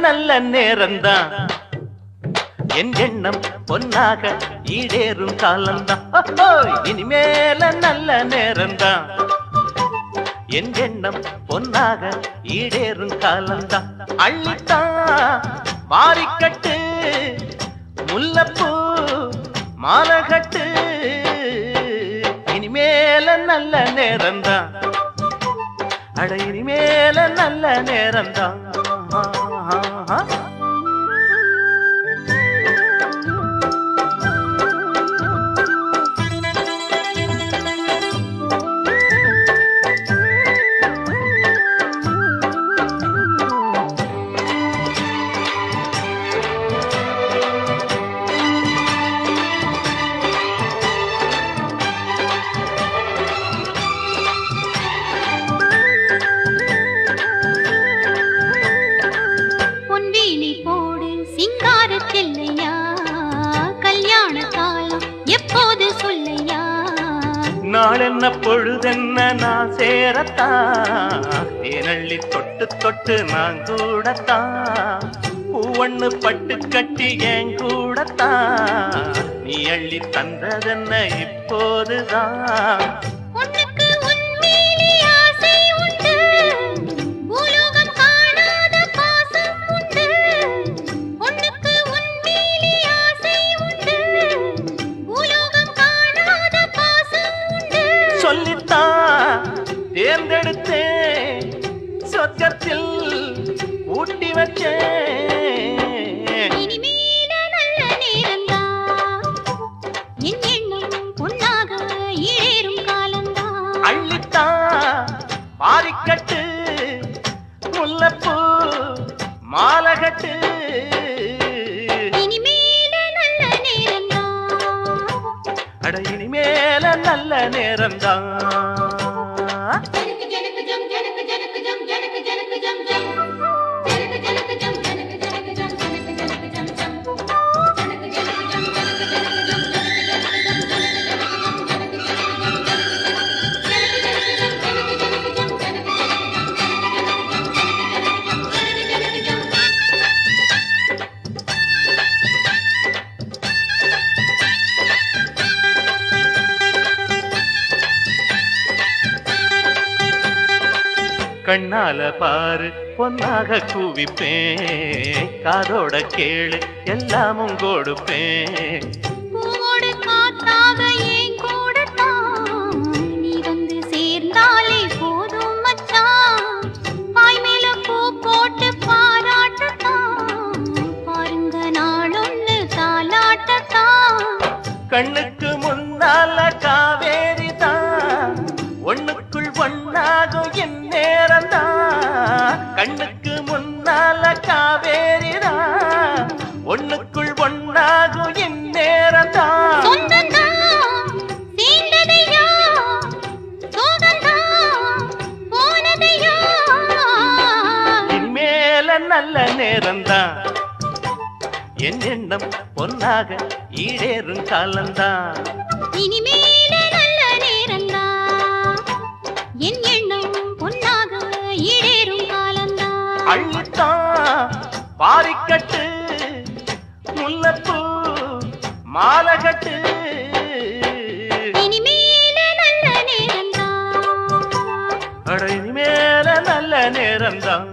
நல்ல நேரம்தான் என் எண்ணம் பொன்னாக ஈடேறும் காலம்தான் இனிமேல நல்ல நேரம்தான் என் எண்ணம் பொன்னாக ஈடேறும் காலம்தான் அள்ளித்தான் மாறிக்கட்டு முல்லப்பூ மாலகட்டு இனிமேல நல்ல நேரம்தான் அட இனிமேல நல்ல நேரம்தான் நாளென்ன பொழுதென்ன நான் சேரத்தான் தேனள்ளி தொட்டு தொட்டு நான் கூடத்தான் பூவண்ணு பட்டு கட்டி என் கூடத்தான் நீ அள்ளி தந்ததென்ன இப்போதுதான் சொல்லித்தான் தேர்ந்தெடுத்தேன் சொர்க்கத்தில் ஊட்டி வச்சேன் இனிமேல நல்ல நேரம்தான் என் எண்ணம் பொன்னாக ஏறும் காலம்தான் அள்ளித்தான் மாறிக்கட்டு முல்லப்பூ மாலகட்டு இனிமேல நல்ல நேரம்தான் அட இனிமேல நல்ல நேரம்தான் கண்ணால பாரு பொன்னாக கூவிப்பேன் காதோட கேளு எல்லாமும் கொடுப்பேன் பூவோடு காத்தாக ஏன் கூடத்தான் நீ வந்து சேர்ந்தாலே போதும் மச்சான் பாய் மேல பூ போட்டு பாராட்டத்தான் பாருங்க நாளொன்னு தாலாட்டத்தான் கண்ணுக்கு முன்னால காவேரி தான் ஒண்ணுக்குள் ஒன்னாகும் என் நேரம்தான் கண்ணுக்கு முன்னால காவேரி தான் ஒண்ணுக்குள் ஒன்னாகும் என் நேரம்தான் இனிமேல நல்ல நேரம்தான் என் எண்ணம் பொன்னாக ஈடேறும் காலம்தான் இனிமேல நல்ல நேரம்தான் என் எண்ணம் பொன்னாக ஈடேறும் காலம்தான் அள்ளித்தான் பாரிக்கட்டு முல்லப்பூ மாலகட்டு இனிமேல நல்ல நேரம்தான் அட இனிமேல நல்ல நேரம்தான்